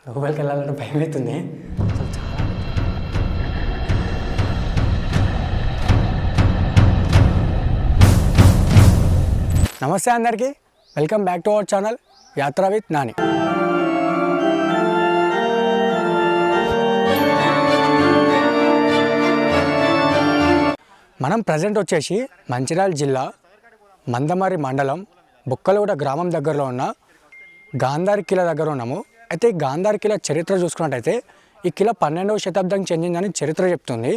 లోపలికి వెళ్ళాలంటే భయం అవుతుంది అసలు చాలా. నమస్తే అందరికీ, welcome back to our channel యాత్ర విత్ నాని. మనం ప్రజెంట్ వచ్చేసి మంచిర్యాల జిల్లా మందమర్రి మండలం బుక్కలగూడ గ్రామం దగ్గరలో ఉన్న గాంధారి కిల దగ్గర ఉన్నాము. అయితే ఈ గాంధారి కిల చరిత్ర చూసుకున్నట్టయితే ఈ కిల 12వ శతాబ్దానికి చెందిందని చరిత్ర చెప్తుంది.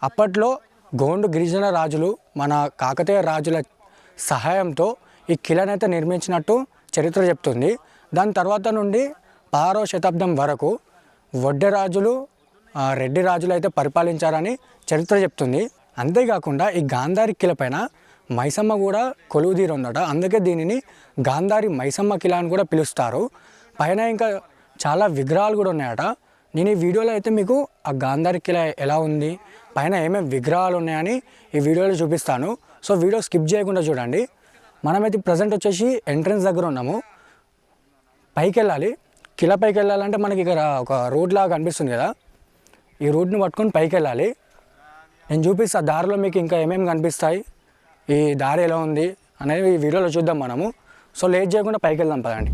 అప్పట్లో గోండు గిరిజన రాజులు మన కాకతీయ రాజుల సహాయంతో ఈ కిలనైతే నిర్మించినట్టు చరిత్ర చెప్తుంది. దాని తర్వాత నుండి 16వ శతాబ్దం వరకు వడ్డె రాజులు రెడ్డి రాజులు అయితే పరిపాలించారని చరిత్ర చెప్తుంది. అంతేకాకుండా ఈ గాంధారి కిల పైన మైసమ్మ కూడా కొలువుదీరి ఉందట. అందుకే దీనిని గాంధారి మైసమ్మ కిల అని కూడా పిలుస్తారు. పైన ఇంకా చాలా విగ్రహాలు కూడా ఉన్నాయట. నేను ఈ వీడియోలో అయితే మీకు ఆ గాంధారి కిల ఎలా ఉంది, పైన ఏమేమి విగ్రహాలు ఉన్నాయని ఈ వీడియోలో చూపిస్తాను. సో వీడియో స్కిప్ చేయకుండా చూడండి. మనమైతే ప్రజెంట్ వచ్చేసి ఎంట్రన్స్ దగ్గర ఉన్నాము. పైకి వెళ్ళాలి. కిల పైకి వెళ్ళాలంటే మనకి ఇక్కడ ఒక రోడ్ లాగా కనిపిస్తుంది కదా, ఈ రోడ్ని పట్టుకొని పైకి వెళ్ళాలి. నేను చూపిస్తా దారిలో మీకు ఇంకా ఏమేమి కనిపిస్తాయి, ఈ దారి ఎలా ఉంది అనేది ఈ వీడియోలో చూద్దాం మనము. సో లేట్ చేయకుండా పైకి వెళ్దాం పదండి.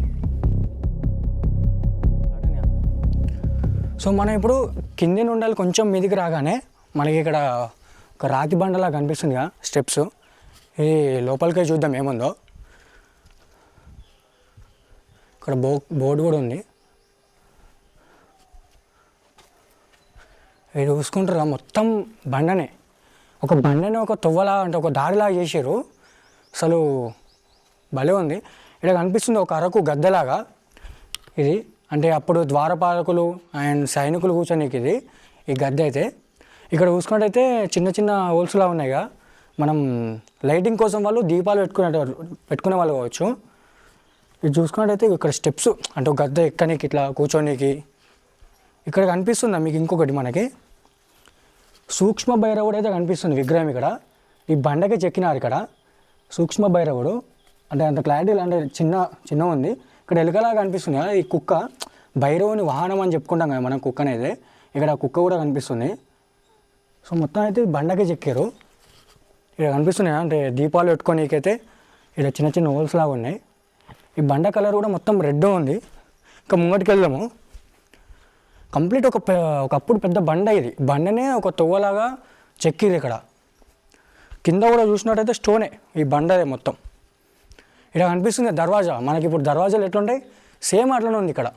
సో మనం ఇప్పుడు కింది నుండి కొంచెం మీదికి రాగానే మనకి ఇక్కడ ఒక రాతి బండలా కనిపిస్తుంది కదా స్టెప్స్. ఇది లోపలికే చూద్దాం ఏముందో. ఇక్కడ బోర్డు కూడా ఉంది. ఇది చూసుకుంటారా మొత్తం బండనే, ఒక బండనే ఒక తొవ్వలా అంటే ఒక దారిలాగా చేసారు. అసలు భలే ఉంది. ఇక్కడ కనిపిస్తుంది ఒక అరకు గద్దెలాగా. ఇది అంటే అప్పుడు ద్వారపాలకులు అండ్ సైనికులు కూర్చోనికి ఇది ఈ గద్దె అయితే. ఇక్కడ చూసుకున్నట్టయితే చిన్న చిన్న హోల్స్లా ఉన్నాయిగా, మనం లైటింగ్ కోసం వాళ్ళు దీపాలు పెట్టుకునే వాళ్ళు కావచ్చు. ఇది చూసుకున్నట్టయితే ఇక్కడ స్టెప్స్ అంటే ఒక గద్దె ఎక్కనికి ఇట్లా కూర్చోనికి. ఇక్కడ కనిపిస్తుందా మీకు ఇంకొకటి, మనకి సూక్ష్మ భైరవుడు అయితే కనిపిస్తుంది విగ్రహం ఇక్కడ. ఈ బండకే చెక్కినారు ఇక్కడ సూక్ష్మ భైరవుడు. అంటే అంత క్లారిటీ అంటే చిన్న ఉంది. ఇక్కడ ఎలుకలాగా కనిపిస్తుంది కదా, ఈ కుక్క భైరవుని వాహనం అని చెప్పుకుంటాం కదా మనం కుక్క అనేది. ఇక్కడ కుక్క కూడా కనిపిస్తుంది. సో మొత్తం అయితే బండకే చెక్కారు. ఇక్కడ కనిపిస్తున్నాయి అంటే దీపాలు పెట్టుకోనికైతే ఇక్కడ చిన్న చిన్న హోల్స్ లాగా ఉన్నాయి. ఈ బండ కలర్ కూడా మొత్తం రెడ్ ఉంది. ఇంకా ముంగటికి వెళ్దాము. కంప్లీట్ ఒకప్పుడు పెద్ద బండ, ఇది బండనే ఒక తొవ్వలాగా చెక్కిరు. ఇక్కడ కింద కూడా చూసినట్టయితే స్టోనే ఈ బండదే మొత్తం. ఇక్కడ కనిపిస్తుంది దర్వాజా. మనకి ఇప్పుడు దర్వాజాలు ఎట్లుంటాయి సేమ్ అట్లనే ఉంది ఇక్కడ.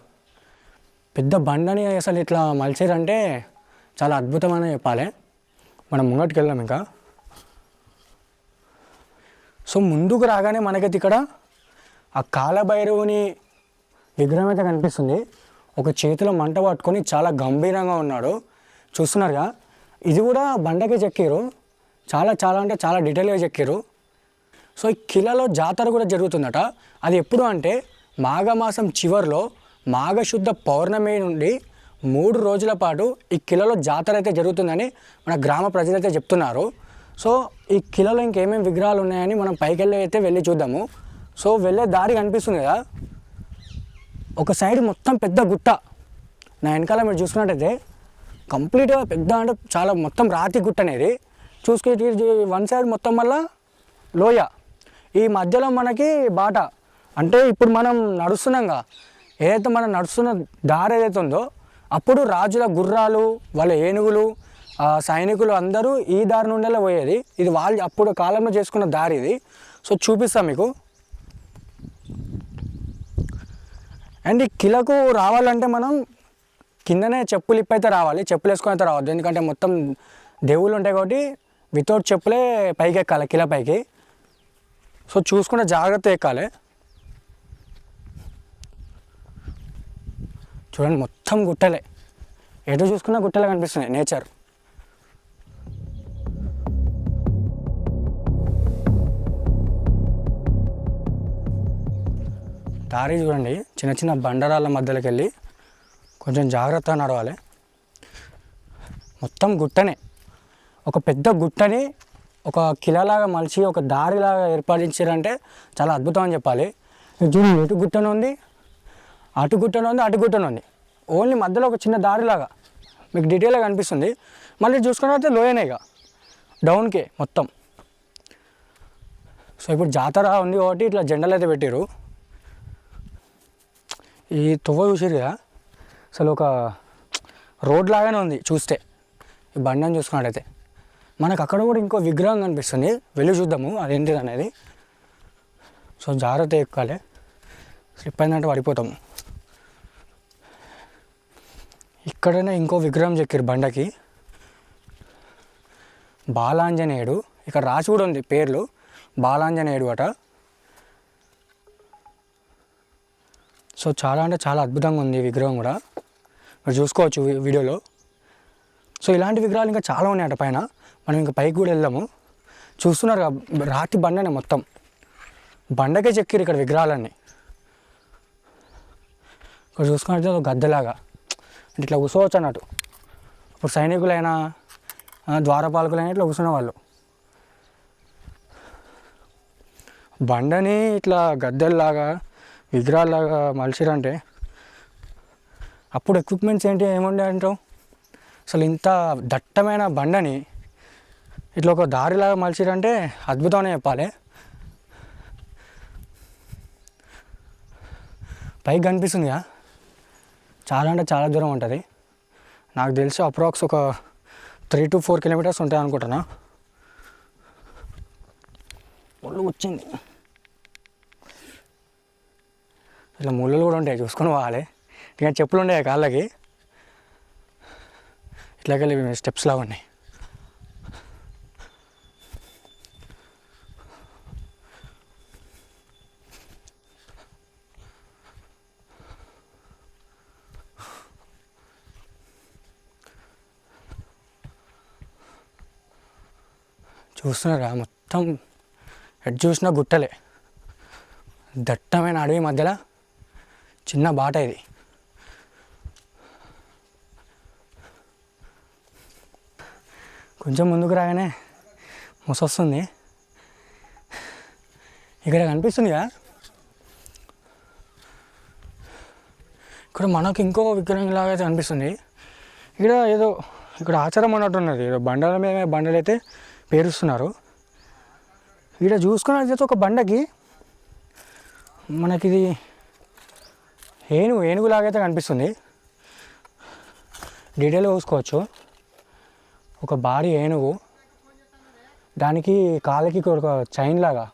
పెద్ద బండని అసలు ఇట్లా మలిచారంటే చాలా అద్భుతమని చెప్పాలి. మనం ముంగటికి వెళ్దాం ఇంకా. సో ముందుకు రాగానే మనకైతే ఇక్కడ ఆ కాలభైరవుని విగ్రహం అయితే కనిపిస్తుంది. ఒక చేతిలో మంట పట్టుకొని చాలా గంభీరంగా ఉన్నాడు, చూస్తున్నారుగా. ఇది కూడా బండకే చెక్కారు. చాలా అంటే చాలా డీటెయిల్గా చెక్కారు. సో ఈ కిలలో జాతర కూడా జరుగుతుందట. అది ఎప్పుడు అంటే మాఘమాసం చివరిలో మాఘశుద్ధ పౌర్ణమి నుండి 3 రోజుల పాటు ఈ కిలలో జాతర అయితే జరుగుతుందని మన గ్రామ ప్రజలైతే చెప్తున్నారు. సో ఈ కిలలో ఇంకేమేమి విగ్రహాలు ఉన్నాయని మనం పైకి వెళ్ళి చూద్దాము. సో వెళ్ళే దారి కనిపిస్తుంది కదా, ఒక సైడ్ మొత్తం పెద్ద గుట్ట. నా వెనకాల మీరు చూసుకున్నట్టయితే కంప్లీట్గా పెద్ద అంటే చాలా మొత్తం రాతి గుట్ట అనేది. చూసుకుంటే వన్ సైడ్ మొత్తం వల్ల లోయ, ఈ మధ్యలో మనకి బాట. అంటే ఇప్పుడు మనం నడుస్తున్నాంగా, ఏదైతే మనం నడుస్తున్న దారి ఏదైతే ఉందో అప్పుడు రాజుల గుర్రాలు, వాళ్ళ ఏనుగులు, సైనికులు అందరూ ఈ దారి నుండే పోయేది. ఇది వాళ్ళు అప్పుడు కాలంలో చేసుకున్న దారి ఇది. సో చూపిస్తాం మీకు. అండ్ ఈ కిలకు రావాలంటే మనం కిందనే చెప్పులు ఇప్పైతే రావాలి, చెప్పులు వేసుకొని అయితే రావద్దు. ఎందుకంటే మొత్తం దేవుళ్ళు ఉంటాయి కాబట్టి వితౌట్ చెప్పులే పైకి ఎక్కాలి కిల పైకి. సో చూసుకుంటే జాగ్రత్త ఎక్కాలి. చూడండి మొత్తం గుట్టలే, ఎటు చూసుకున్నా గుట్టలే కనిపిస్తున్నాయి నేచర్. దారి చూడండి, చిన్న చిన్న బండరాళ్ళ మధ్యలోకి వెళ్ళి కొంచెం జాగ్రత్తగా నడవాలి. మొత్తం గుట్టనే, ఒక పెద్ద గుట్టని ఒక కిలలాగా మలిచి ఒక దారిలాగా ఏర్పడించారంటే చాలా అద్భుతం అని చెప్పాలి. చూడండి, ఇటు గుట్టను ఉంది, అటు గుట్టను ఉంది, అటు గుట్టను ఉంది. ఓన్లీ మధ్యలో ఒక చిన్న దారిలాగా మీకు డీటెయిల్గా కనిపిస్తుంది. మళ్ళీ చూసుకున్నట్లయితే లోయనే ఇక డౌన్కే మొత్తం. సో ఇప్పుడు జాతర ఉంది కాబట్టి ఇట్లా జెండాలు అయితే పెట్టారు. ఈ తువ్వ చూసారు కదా, అసలు ఒక రోడ్ లాగానే ఉంది చూస్తే. ఈ బండిని చూసుకున్నట్టయితే మనకు అక్కడ కూడా ఇంకో విగ్రహం కనిపిస్తుంది, వెళ్ళి చూద్దాము అదేంటిది అనేది. సో జాగ్రత్త ఎక్కాలి, స్లిప్ అయిందంటే పడిపోతాము. ఇక్కడనే ఇంకో విగ్రహం చెక్కారు బండకి, బాలాంజనేయుడు. ఇక్కడ రాసి కూడా ఉంది పేర్లు, బాలాంజనేయుడు అట. సో చాలా అంటే చాలా అద్భుతంగా ఉంది ఈ విగ్రహం కూడా, మీరు చూసుకోవచ్చు వీడియోలో. సో ఇలాంటి విగ్రహాలు ఇంకా చాలా ఉన్నాయట పైన. మనం ఇంకా పైకి కూడా వెళ్దాము. చూస్తున్నారు రాతి బండనే మొత్తం, బండకే చెక్కిరు ఇక్కడ విగ్రహాలన్నీ. ఇక్కడ చూసుకున్నట్టు ఒక గద్దెలాగా అంటే ఇట్లా కూర్చోవచ్చు అన్నట్టు. ఇప్పుడు సైనికులైనా ద్వారపాలకులైనా ఇట్లా కూర్చునే వాళ్ళు. బండని ఇట్లా గద్దెల్లాగా విగ్రహాల్లాగా మలిచిరంటే అప్పుడు ఎక్విప్మెంట్స్ ఏంటి ఏముండే అంటావు. అసలు ఇంత దట్టమైన బండని ఇట్లా ఒక దారిలాగా మలిచిరంటే అద్భుతమనే చెప్పాలి. పైకి కనిపిస్తుందిగా, చాలా అంటే చాలా దూరం ఉంటుంది. నాకు తెలిసి అప్రాక్స్ ఒక 3 to 4 kilometers ఉంటాయి అనుకుంటున్నా. ముళ్ళు వచ్చింది, ఇట్లా ముళ్ళు కూడా ఉంటాయి చూసుకొని పోవాలి. ఇంకా చెప్పులు ఉండే కాళ్ళకి, ఇట్లాకెళ్ళి స్టెప్స్ లాగా ఉన్నాయి. చూస్తున్నారా మొత్తం ఎటు చూసినా గుట్టలే, దట్టమైన అడవి మధ్యలో చిన్న బాట ఇది. కొంచెం ముందుకు రాగానే ముసొస్తుంది. ఇక్కడ కనిపిస్తుందిగా, ఇక్కడ మనకు ఇంకో విగ్రహం లాగా అయితే కనిపిస్తుంది. ఇక్కడ ఏదో ఇక్కడ ఆచారం ఉన్నట్టున్నది, ఏదో బండల మీద బండలు అయితే పేరుస్తున్నారు. ఇక్కడ చూసుకున్నట్లయితే ఒక బండకి మనకి ఇది ఏనుగులాగైతే కనిపిస్తుంది. డీటెయిల్గా చూసుకోవచ్చు. ఒక భారీ ఏనుగు, దానికి కాళ్ళకి ఒక చైన్ లాగా,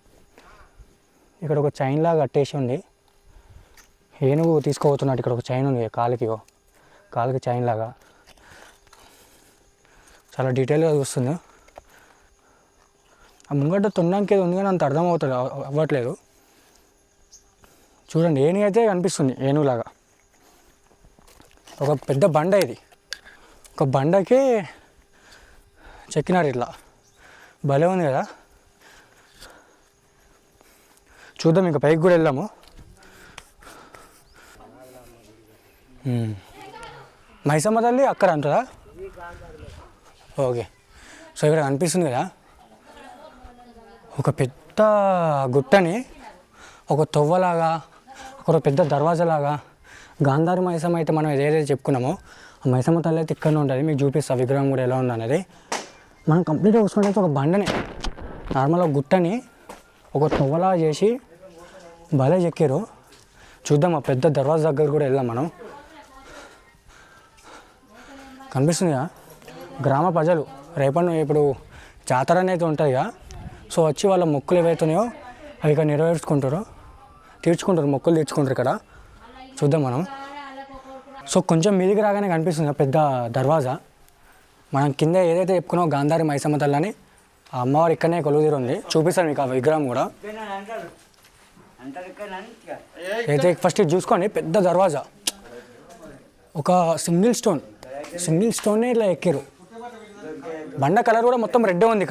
ఇక్కడ ఒక చైన్ లాగా కట్టేసి ఉంది. ఏనుగు తీసుకుపోతున్నట్టు ఇక్కడ ఒక చైన్ ఉంది కాళ్ళకి చైన్ లాగా. చాలా డీటెయిల్గా చూస్తుంది. ఆ ముంగట తొండంకేది ఉంది కానీ అంత అవ్వట్లేదు. చూడండి, ఏనుగు అయితే కనిపిస్తుంది, ఏనుగులాగా. ఒక పెద్ద బండ ఇది, ఒక బండకే చెక్కినారు ఇట్లా, భలే ఉంది కదా. చూద్దాం, ఇంకా పైకి కూడా వెళ్దాము. మైసమ్మ తల్లి అక్కడ అంటారా? ఓకే. సో ఇక్కడ కనిపిస్తుంది కదా, ఒక పెద్ద గుట్టని ఒక తొవ్వలాగా, ఒక పెద్ద దర్వాజాలాగా. గాంధారి మైసమ్మ అయితే మనం ఏదైతే చెప్పుకున్నామో ఆ మైసమ్మ తల్లి అయితే ఇక్కడనే ఉంటుంది. మీకు చూపిస్తా విగ్రహం కూడా ఎలా ఉంది అనేది. మనం కంప్లీట్గా చూసుకున్నట్లయితే ఒక బండని, నార్మల్గా గుట్టని ఒక తొవ్వలా చేసి భలే చెక్కారు. చూద్దాం, ఆ పెద్ద దర్వాజా దగ్గర కూడా వెళ్దాం మనం. కనిపిస్తుందిగా, గ్రామ ప్రజలు ఇప్పుడు జాతర అనేది ఉంటుందిగా, సో వచ్చి వాళ్ళ మొక్కులు ఏవైతున్నాయో అవి ఇక్కడ తీర్చుకుంటారు, మొక్కులు తీర్చుకుంటారు ఇక్కడ. చూద్దాం మనం. సో కొంచెం మీదికి రాగానే కనిపిస్తుంది పెద్ద దర్వాజా. మనం కింద ఏదైతే చెప్పుకున్నామో గాంధారి మైసమ్మ తల్లి అని, ఆ అమ్మవారు ఇక్కడనే కొలువుదీరు ఉంది. చూపిస్తాను మీకు ఆ విగ్రహం కూడా. అయితే ఫస్ట్ ఇది చూసుకోండి, పెద్ద దర్వాజా, ఒక సింగిల్ స్టోన్నే ఇట్లా ఎక్కారు. బండ కలర్ కూడా మొత్తం రెడ్ ఉంది.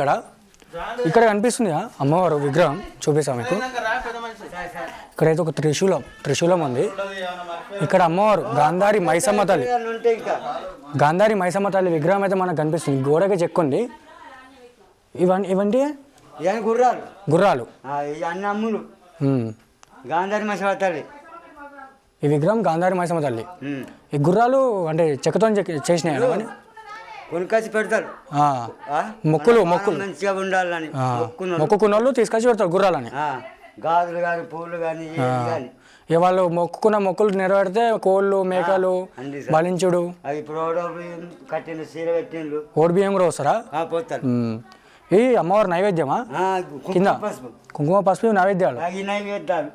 ఇక్కడ కనిపిస్తుంది అమ్మవారు విగ్రహం, చూపిస్తాం మీకు. ఇక్కడైతే ఒక త్రిశూలం ఉంది. ఇక్కడ అమ్మవారు గాంధారి మైసమ్మ తల్లి విగ్రహం అయితే మనకు కనిపిస్తుంది, గోడకి చెక్కుంది. ఇవంటి గుర్రాలు గాంధారి మైసమ్మ తల్లి. ఈ విగ్రహం గాంధారి మైసమ్మ తల్లి. ఈ గుర్రాలు అంటే చెక్కతో చేసినాయి అవన్నీ కొనుకొచ్చి పెడతారు మొక్కులు మంచిగా ఉండాలని మొక్కుకున్న వాళ్ళు తీసుకొచ్చి పెడతారు గుర్రాలని. గాజులు కానీ పూలు కానీ కానీ ఇక వాళ్ళు మొక్కుకున్న మొక్కులు నెరవేరితే కోళ్ళు మేకలు బలించుడు ఇప్పుడు కట్టిన సీర పెట్టిండ్రు ఓడి బియ్యం కూడా వస్తారా పోతారు. ఈ అమ్మవారి నైవేద్యమా కింద కుంకుమ పసుపు నైవేద్యాలు నైవేద్యాలు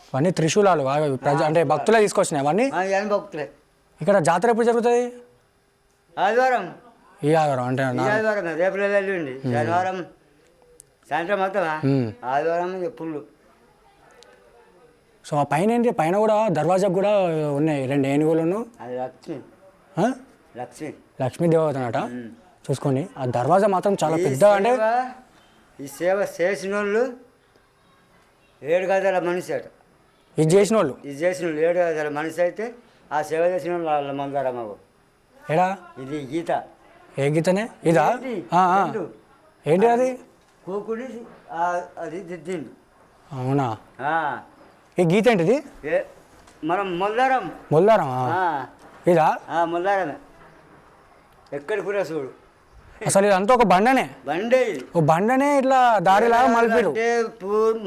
అవన్నీ త్రిశూలాలు అంటే భక్తులే తీసుకొచ్చినాయి అవన్నీ. భక్తులే. ఇక్కడ జాతర ఎప్పుడు జరుగుతుంది? ఆదివారం. ఈ ఆదివారం అంటే ఆదివారం రేపు వెళ్ళండి శనివారం సాయంత్రం అవుతావా ఆదివారం పుల్లు. సో ఆ పైన ఏంటి పైన కూడా దర్వాజాకు కూడా ఉన్నాయి 2 ఏనుగులను. అది లక్ష్మి లక్ష్మి లక్ష్మీ దేవత అన్నట. చూసుకోండి ఆ దర్వాజా మాత్రం చాలా పెద్ద. అంటే ఈ సేవ చేసిన వాళ్ళు 7 గజాల మనిషి అట. ఇది చేసిన వాళ్ళు 7 గజాల మనిషి అయితే ఆ సేవ చేసిన వాళ్ళు వాళ్ళ మందారమ్మ. ఏడా ఇది గీత. ఏ గీతనే ఇదా? ఏంటి అది? కూకుడి అది దిద్దిండు. అవునా? ఈ గీత ఏంటిది? మనం మొల్లారం. మొల్లారమా ఇదా? మొల్లారమే. ఎక్కడి కూడా చూడు అసలు ఇదంతా ఒక బండనే. బండే ఓ బండనే ఇట్లా దారిలాగా మలిపిరు.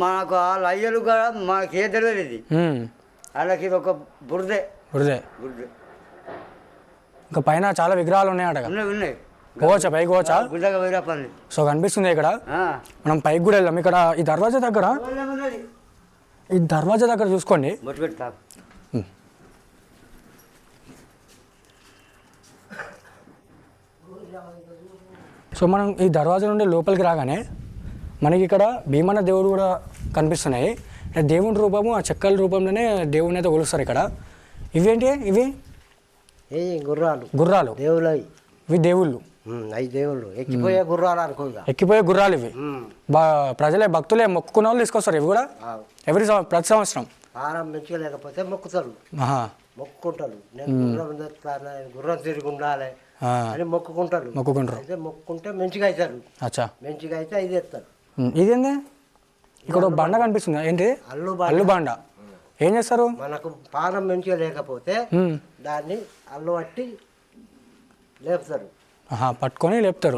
మనకు వాళ్ళ అయ్యలు కూడా మనకి ఏ తెలియదు ఇది. వాళ్ళకి ఇది ఒక బురదే. బురదే. ఇంకా పైన చాలా విగ్రహాలు ఉన్నాయట. ఉన్నాయి. పోవచ్చా పైకి పోవచ్చా? సో కనిపిస్తుంది ఇక్కడ. మనం పైకి కూడా వెళ్దాం. ఇక్కడ ఈ దర్వాజా దగ్గర చూసుకోండి. సో మనం ఈ దర్వాజా నుండి లోపలికి రాగానే మనకి ఇక్కడ భీమన్న దేవుడు కూడా కనిపిస్తున్నాయి. దేవుని రూపము ఆ చెక్కల రూపంలోనే దేవుడిని అయితే కొలుస్తారు ఇక్కడ. ఇవేంటి ఇవి? గుర్రాలు దేవుళ్ళు. ఇవి దేవుళ్ళు. దేవుళ్ళు ఎక్కిపోయే గుర్రాలు అనుకో. ఎక్కిపోయే గుర్రాలు ఇవి. ప్రజలే భక్తులే మొక్కుకున్న వాళ్ళు తీసుకొస్తారు. ఇవి కూడా ప్రతి సంవత్సరం మంచిగా లేకపోతే మొక్కుతారు. మొక్కుకుంటారు. గుర్రం తిరిగి ఉండాలి అని మొక్కుకుంటారు. అయితే మొక్కుకుంటే మంచిగా అవుతారు. మంచిగా అయితే ఇది ఎత్తారు. ఇదేంది ఇక్కడ బండ కనిపిస్తుంది? ఏంటి? అల్లు బండ. ఏం చేస్తారు? మనకు పానం మంచిగా లేకపోతే దాన్ని అల్లు పట్టి లేపుతారు. పట్టుకొని లేపుతారు.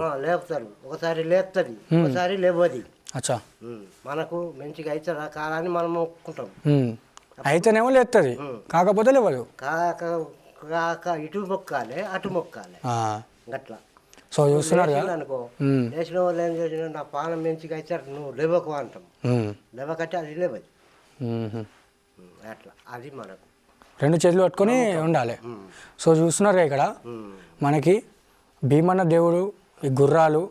ఒకసారి లేపుతుంది, ఒకసారి లేవది. అచ్చా. మనకు మంచిగా అయితే కాలని మనం మొక్కుకుంటాం. అయితేనేమో లేస్తుంది, కాకపోతే లేవదు. ఇటు మొక్కాలి అటు మొక్కాలి అట్లా. సో చూస్తున్నారు అనుకో. లేచిన వాళ్ళు ఏం చేసిన నా పానం మంచిగా అయితే నువ్వు లేవకు అంటాం. లేవకంటే అది లేవది. అట్లా అది మనకు 2 చేతులు పట్టుకొని ఉండాలి. సో చూస్తున్నారు ఇక్కడ మనకి భీమన్న దేవుడు, ఈ గుర్రాలు,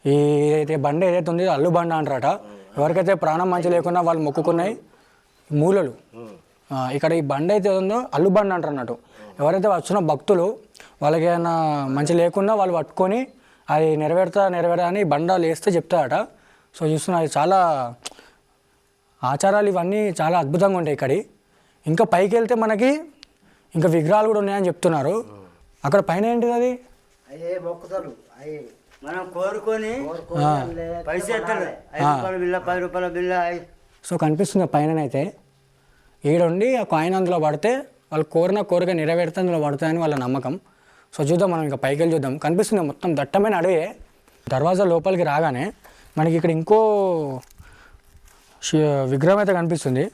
ఈ ఏదైతే బండ ఏదైతే ఉంది అల్లు బండ అంటారట. ఎవరికైతే ప్రాణం మంచి లేకున్నా వాళ్ళు మొక్కుకున్నాయి మూలలు. ఇక్కడ ఈ బండ అయితే ఉందో అల్లు బండ అంటారు అన్నట్టు. ఎవరైతే వచ్చిన భక్తులు వాళ్ళకి ఏమైనా మంచి లేకున్నా వాళ్ళు పట్టుకొని అది నెరవేరుతా అని బండాలు వేస్తే చెప్తారట. సో చూస్తున్నా చాలా ఆచారాలు ఇవన్నీ చాలా అద్భుతంగా ఉంటాయి ఇక్కడ. ఇంకా పైకి వెళ్తే మనకి ఇంకా విగ్రహాలు కూడా ఉన్నాయని చెప్తున్నారు. అక్కడ పైన ఏంటిది? అది మనం కోరుకొని సో కనిపిస్తుంది పైననైతే. ఈడుండి ఆ కాయిన్ అందులో పడితే వాళ్ళు కోరిక నెరవేరితే అందులో పడతాయని వాళ్ళ నమ్మకం. సో చూద్దాం, మనం ఇంకా పైకి వెళ్ళి చూద్దాం. కనిపిస్తుంది మొత్తం దట్టమైన అడవే. దర్వాజా లోపలికి రాగానే మనకి ఇక్కడ ఇంకో విగ్రహం అయితే కనిపిస్తుంది.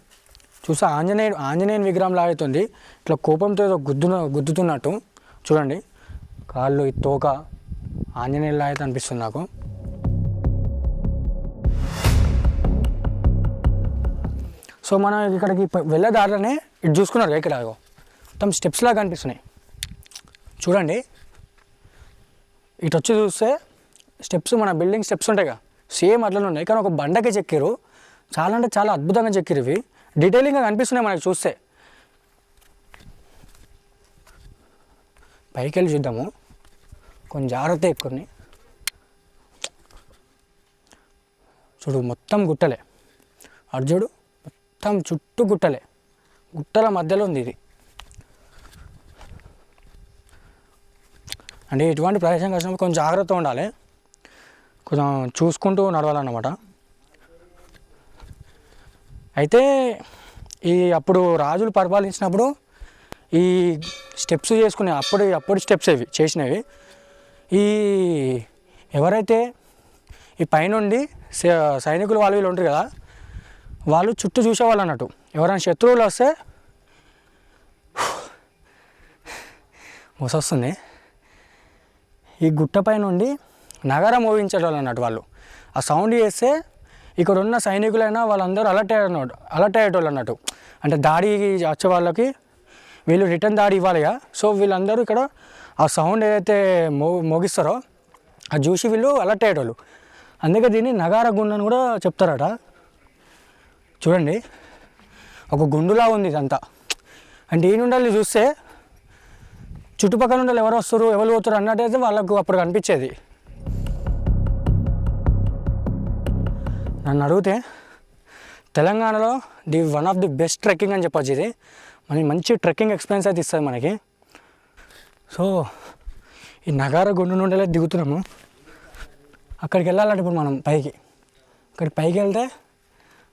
చూసా ఆంజనేయుని విగ్రహం లాగుతుంది. ఇట్లా కోపంతో ఏదో గుద్దుతున్నట్టు చూడండి. కాళ్ళు, ఈ తోక ఆంజనేయులా అయితే అనిపిస్తుంది నాకు. సో మనం ఇక్కడికి వెళ్ళే దారిలోనే ఇటు చూసుకున్నారు ఇక్కడ మొత్తం స్టెప్స్ లాగా కనిపిస్తున్నాయి చూడండి. ఇటు వచ్చి చూస్తే స్టెప్స్, మన బిల్డింగ్ స్టెప్స్ ఉంటాయి కదా, సేమ్ అట్లనే ఉన్నాయి. కానీ ఒక బండకే చెక్కారు. చాలా అంటే చాలా అద్భుతంగా చెక్కారు. ఇవి డీటెయిలింగ్గా కనిపిస్తున్నాయి మనకి చూస్తే. పైకి వెళ్ళి చూద్దాము, కొంచెం జాగ్రత్త ఎక్కువని. చూడు మొత్తం గుట్టలే, అర్జుడు మొత్తం చుట్టూ గుట్టలే, గుట్టల మధ్యలో ఉంది ఇది. అంటే ఇటువంటి ప్రదేశం వచ్చినప్పుడు కొంచెం జాగ్రత్త ఉండాలి, కొంచెం చూసుకుంటూ నడవాలన్నమాట. అయితే అప్పుడు రాజులు పరిపాలించినప్పుడు ఈ స్టెప్స్ చేసుకునే అప్పుడు స్టెప్స్ ఇవి చేసినవి. ఈ ఎవరైతే ఈ పైనుండి సైనికులు వాళ్ళు వీళ్ళు ఉంటారు కదా, వాళ్ళు చుట్టూ చూసేవాళ్ళు అన్నట్టు. ఎవరైనా శత్రువులు వస్తే మోసొస్తుంది. ఈ గుట్టపై నుండి నగరం మోగించేవాళ్ళు అన్నట్టు. వాళ్ళు ఆ సౌండ్ చేస్తే ఇక్కడ ఉన్న సైనికులైనా వాళ్ళందరూ అలర్ట్ అయ్యేటోళ్ళు అన్నట్టు. అంటే దాడికి వచ్చే వాళ్ళకి వీళ్ళు రిటర్న్ దాడి ఇవ్వాలిగా. సో వీళ్ళందరూ ఇక్కడ ఆ సౌండ్ ఏదైతే మోగిస్తారో అది చూసి వీళ్ళు అలర్ట్ అయ్యేటోళ్ళు. అందుకే దీన్ని నగార గుండు అని కూడా చెప్తారట. చూడండి, ఒక గుండులా ఉంది ఇదంతా. అంటే ఈ నుండి చూస్తే చుట్టుపక్కల నుండి ఎవరు వస్తారు ఎవరు పోతారు అన్నట్టయితే వాళ్ళకు అప్పుడు కనిపించేది. నన్ను అడిగితే తెలంగాణలో one of the best trekking అని చెప్పొచ్చు. ఇది మనకి మంచి ట్రెక్కింగ్ ఎక్స్పీరియన్స్ అయితే ఇస్తుంది మనకి. సో ఈ నగార గుండు నుండి దిగుతున్నాము. అక్కడికి వెళ్ళాలంటే ఇప్పుడు మనం అక్కడికి పైకి వెళ్తే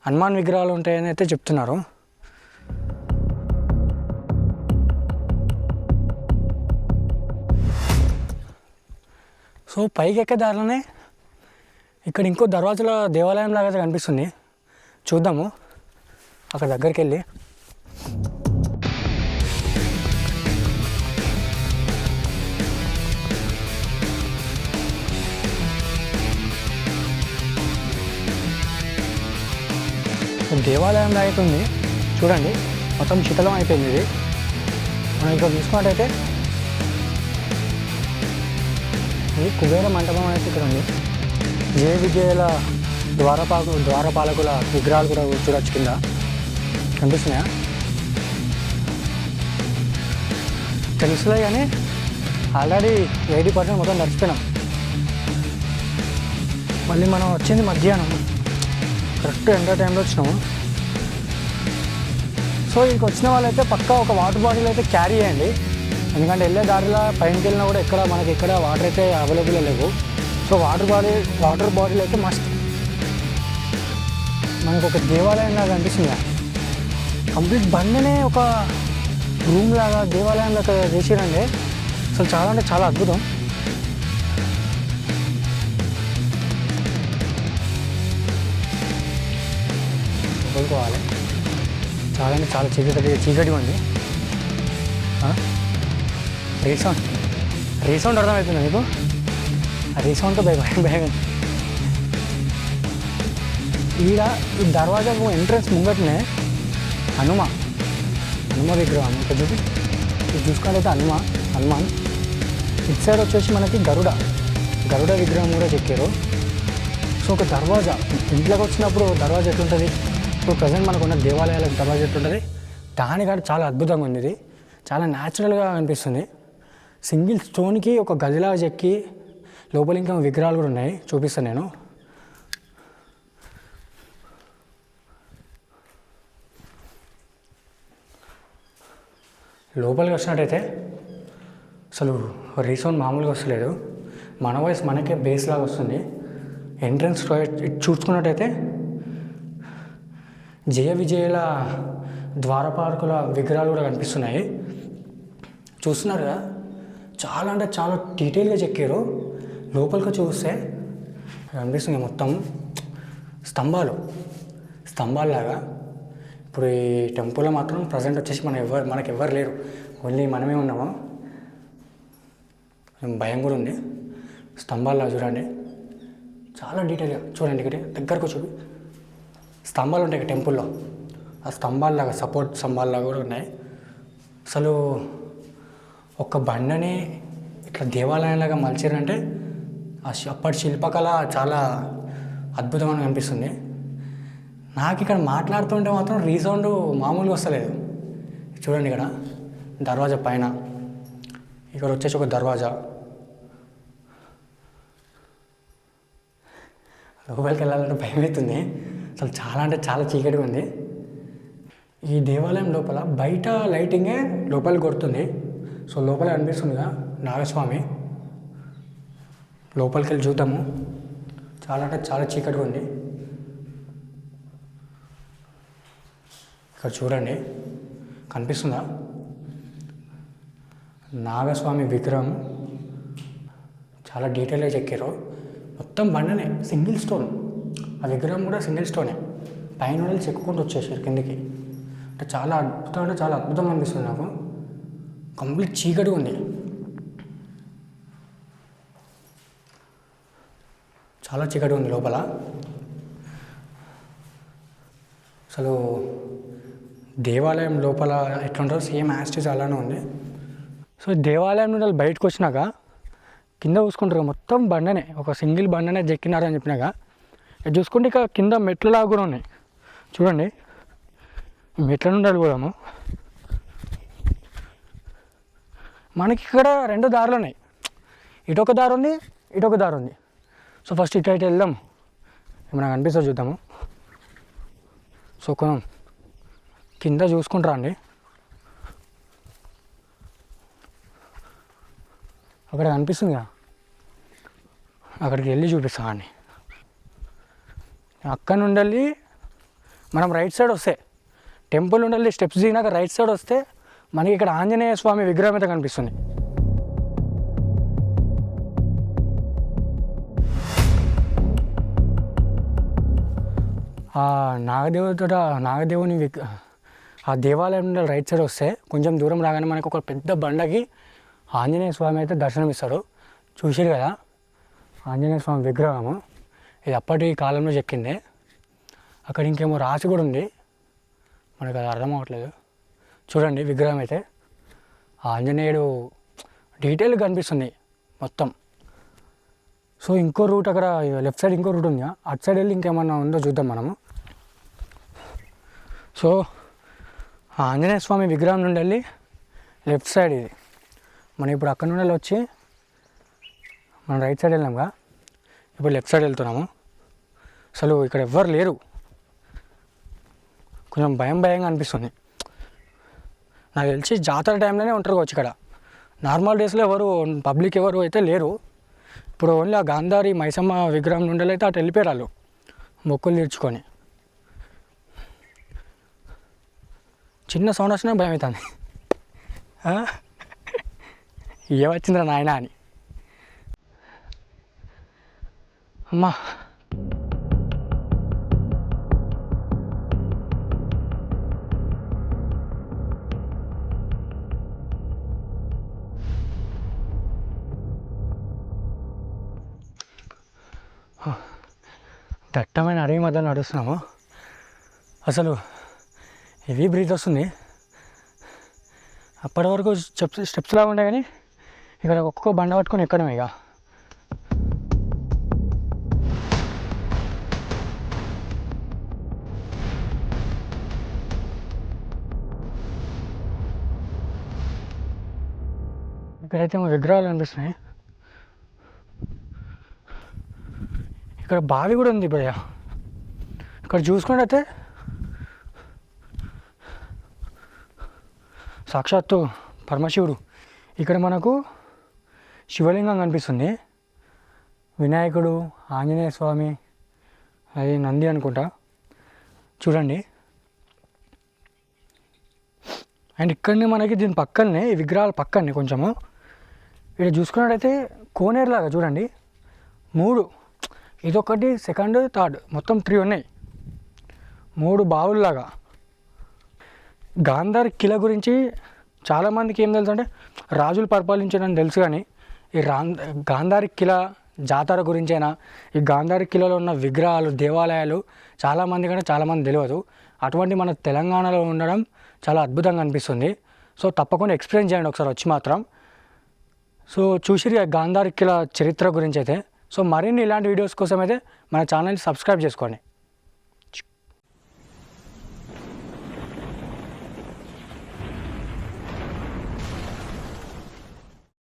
హనుమాన్ విగ్రహాలు ఉంటాయని అయితే చెప్తున్నారు. సో పైకి ఎక్కే దారిలోనే ఇక్కడ ఇంకో దర్వాజల దేవాలయం లాగా అయితే కనిపిస్తుంది. చూద్దాము అక్కడ దగ్గరికి వెళ్ళి. దేవాలయం లాగా అయితే ఉంది చూడండి, మొత్తం శిథిలం అయిపోయింది ఇది. మనం ఇక్కడ చూసుకున్నట్టయితే ఇది కుబేర మంటపం అయితే ఇక్కడ ఉంది. జయ విజయుల ద్వారపాలకుల విగ్రహాలు కూడా చూడొచ్చు కింద కనిపిస్తున్నాయా. తెలుస్తుంది కానీ ఆల్రెడీ 80% మొత్తం నడిచిపోయినాం. మళ్ళీ మనం వచ్చింది మధ్యాహ్నం, కరెక్ట్ ఎండ టైంలో వచ్చినాము. సో ఇక్కడికి వచ్చిన వాళ్ళైతే పక్కా ఒక వాటర్ బాటిల్ అయితే క్యారీ చేయండి. ఎందుకంటే వెళ్ళే దారిలో పైనకి వెళ్ళినా కూడా మనకి ఎక్కడ వాటర్ అయితే అవైలబుల్ లేవు. సో వాటర్ బాటిల్ అయితే మస్ట్. మనకు ఒక దేవాలయం లాగా అనిపిస్తుంది. కంప్లీట్ బండినే ఒక రూమ్ లాగా దేవాలయం లాగా చేసిరండి. అసలు చాలా అంటే చాలా అద్భుతం. కోలుకోవాలి. చాలా అంటే చాలా చీకటిగా ఉంది. రీసౌండ్ అర్థమవుతుంది మీకు? ఆ రీసౌండ్తో భయం. ఈడ ఈ దర్వాజాకు ఎంట్రన్స్ ముంగటనే హనుమ విగ్రహం ఇక్కడ ఇది చూసుకున్నట్లయితే హనుమాన్. ఇటు సైడ్ వచ్చేసి మనకి గరుడ విగ్రహం కూడా చెక్కారు. సో ఒక దర్వాజా ఇంట్లోకి వచ్చినప్పుడు దర్వాజా ఎట్లుంటుంది, ఇప్పుడు ప్రజెంట్ మనకు ఉన్న దేవాలయాలకు దర్వాజా ఎట్లుంటుంది దానికంటే చాలా అద్భుతంగా ఉంది. ఇది చాలా న్యాచురల్గా అనిపిస్తుంది. సింగిల్ స్టోన్కి ఒక గదిలాగా చెక్కి లోపల ఇంకా విగ్రహాలు కూడా ఉన్నాయి, చూపిస్తాను నేను. లోపలికి వచ్చినట్టయితే అసలు రీసౌండ్ మామూలుగా వస్తలేదు. మన వాయిస్ మనకే బేస్ లాగా వస్తుంది. ఎంట్రన్స్ చూసుకున్నట్టయితే జయ విజయుల ద్వారపాలకుల విగ్రహాలు కూడా కనిపిస్తున్నాయి. చూస్తున్నారు కదా, చాలా అంటే చాలా డీటెయిల్గా చెక్కారు. లోపలికి చూస్తే కనిపిస్తుంది మొత్తం స్తంభాల్లాగా. ఇప్పుడు ఈ టెంపుల్లో మాత్రం ప్రజెంట్ వచ్చేసి మనకు ఎవరు లేరు, ఓన్లీ మనమే ఉన్నాము. భయం కూడా ఉంది. స్తంభాల్లాగా చూడండి, చాలా డీటెయిల్గా చూడండి. ఇక్కడ దగ్గరకు చూపి స్తంభాలు ఉంటాయి టెంపుల్లో, ఆ స్తంభాల్లాగా సపోర్ట్ స్తంభాల్లాగా కూడా ఉన్నాయి. అసలు ఒక బండని ఇట్లా దేవాలయంలాగా మలిచారంటే అప్పటి శిల్పకళ చాలా అద్భుతంగా అనిపిస్తుంది. నాకు ఇక్కడ మాట్లాడుతుంటే మాత్రం రీసౌండ్ మామూలుగా వస్తలేదు. చూడండి ఇక్కడ దర్వాజా పైన, ఇక్కడ వచ్చేసి ఒక దర్వాజా. లోపలికి వెళ్ళాలంటే భయం అవుతుంది. అసలు చాలా అంటే చాలా చీకటిగా ఉంది. ఈ దేవాలయం లోపల బయట లైటింగే లోపలికి కొడుతుంది. సో లోపల అనిపిస్తుందిగా నాగస్వామి. లోపలికి వెళ్ళి చూద్దాము. చాలా అంటే చాలా చీకటిగా ఉంది. ఇక్కడ చూడండి, కనిపిస్తుందా? నాగస్వామి విగ్రహం చాలా డీటెయిల్గా చెక్కారు. మొత్తం బండనే, సింగిల్ స్టోన్. ఆ విగ్రహం కూడా సింగిల్ స్టోనే. పైన వాళ్ళు చెక్కుకుంటూ వచ్చేసారు కిందికి. అంటే చాలా అద్భుతంగా అనిపిస్తుంది నాకు. కంప్లీట్ చీకటి ఉంది, చాలా చీకటి ఉంది లోపల. అసలు దేవాలయం లోపల ఎట్లుంటారో సేమ్ యాస్టిస్ అలానే ఉంది. సో దేవాలయం నుండి వాళ్ళు బయటకు వచ్చినాక కింద చూసుకుంటారు మొత్తం బండనే, ఒక సింగిల్ బండనే చెక్కినారని చెప్పినాక. ఇది చూసుకుంటే ఇక కింద మెట్లలాగా కూడా ఉన్నాయి చూడండి. మెట్ల నుండి వెళ్ళిపోదాము. మనకి ఇక్కడ 2 దారులు ఉన్నాయి, ఇటొక దారి ఉంది, ఇటొక దారి ఉంది. సో ఫస్ట్ ఇటు వెళ్దాం, ఏమైనా కనిపిస్తుందో చూద్దాము. సో కొంచెం కింద చూసుకుంటారా అండి, అక్కడ కనిపిస్తుంది కదా, అక్కడికి వెళ్ళి చూపిస్తా అండి. అక్కడ నుండి మనం రైట్ సైడ్ వస్తే, టెంపుల్ నుండి స్టెప్స్ దిగినాక రైట్ సైడ్ వస్తే మనకి ఇక్కడ ఆంజనేయ స్వామి విగ్రహం అయితే కనిపిస్తుంది. ఆ నాగదేవుని ఆ దేవాలయం నుండి రైట్ సైడ్ వస్తే కొంచెం దూరం రాగానే మనకు ఒక పెద్ద బండకి ఆంజనేయ స్వామి అయితే దర్శనమిస్తాడు. చూసారు కదా ఆంజనేయ స్వామి విగ్రహము, ఇది అప్పటి కాలంలో చెక్కింది. అక్కడ ఇంకేమో రాసి కూడా ఉంది, మనకు అది అర్థం అవ్వట్లేదు. చూడండి విగ్రహం అయితే ఆంజనేయుడు డీటెయిల్గా కనిపిస్తుంది మొత్తం. సో ఇంకో రూట్ అక్కడ లెఫ్ట్ సైడ్ ఇంకో రూట్ ఉంది, అటు సైడ్ వెళ్ళి ఇంకేమన్నా ఉందో చూద్దాం మనము. సో ఆంజనేయ స్వామి విగ్రహం నుండి వెళ్ళి లెఫ్ట్ సైడ్ ఇది. మనం ఇప్పుడు అక్కడ నుండి వచ్చి మనం రైట్ సైడ్ వెళ్ళాంగా, ఇప్పుడు లెఫ్ట్ సైడ్ వెళ్తున్నాము. అసలు ఇక్కడ ఎవ్వరు లేరు, కొంచెం భయంగా అనిపిస్తుంది. నాకు తెలిసి జాతర టైంలోనే ఉంటారు వచ్చి ఇక్కడ. నార్మల్ డేస్లో పబ్లిక్ ఎవరు అయితే లేరు. ఇప్పుడు ఓన్లీ ఆ గాంధారి మైసమ్మ విగ్రహం నుండి అయితే అటు వెళ్ళిపోయారు వాళ్ళు మొక్కులు తీర్చుకొని. చిన్న సౌండ్ వచ్చినా భయం అవుతుంది, ఏమొచ్చిందిరా నాయన అని. అమ్మా దట్టమైన అడవి మధ్య నడుస్తున్నాము. అసలు హెవీ బ్రీత్ వస్తుంది. అప్పటి వరకు స్టెప్స్ లాగా ఉంటాయి, కానీ ఇక్కడ ఒక్కొక్క బండ పట్టుకొని ఎక్కడం. ఇక ఇక్కడైతే మా విగ్రహాలు కనిపిస్తున్నాయి. ఇక్కడ బావి కూడా ఉంది. ఇప్పుడు ఇక్కడ చూసుకున్నట్టయితే సాక్షాత్తు పరమశివుడు. ఇక్కడ మనకు శివలింగం కనిపిస్తుంది, వినాయకుడు, ఆంజనేయ స్వామి, అది నంది అనుకుంటా చూడండి. అండ్ ఇక్కడనే మనకి దీని పక్కనే ఈ విగ్రహాల పక్కనే కొంచెము ఇక్కడ చూసుకున్నట్టయితే కోనేరులాగా చూడండి, 3, ఇదొకటి, సెకండ్, థర్డ్, మొత్తం 3 ఉన్నాయి, 3 బావుల్లాగా. గాంధార్ కిలా గురించి చాలామందికి ఏం తెలుసు అంటే రాజులు పరిపాలించడం తెలుసు, కానీ ఈ గాంధార్ కిలా జాతర గురించైనా ఈ గాంధార్ కిలాలో ఉన్న విగ్రహాలు, దేవాలయాలు చాలామంది కంటే చాలామంది తెలియదు. అటువంటి మన తెలంగాణలో ఉండడం చాలా అద్భుతంగా అనిపిస్తుంది. సో తప్పకుండా ఎక్స్ప్లెయిన్ చేయండి ఒకసారి వచ్చి మాత్రం. సో చూసిరి గాంధార్ కిలా చరిత్ర గురించి అయితే. సో మరిన్ని ఇలాంటి వీడియోస్ కోసం అయితే మన ఛానల్ని సబ్స్క్రైబ్ చేసుకోండి.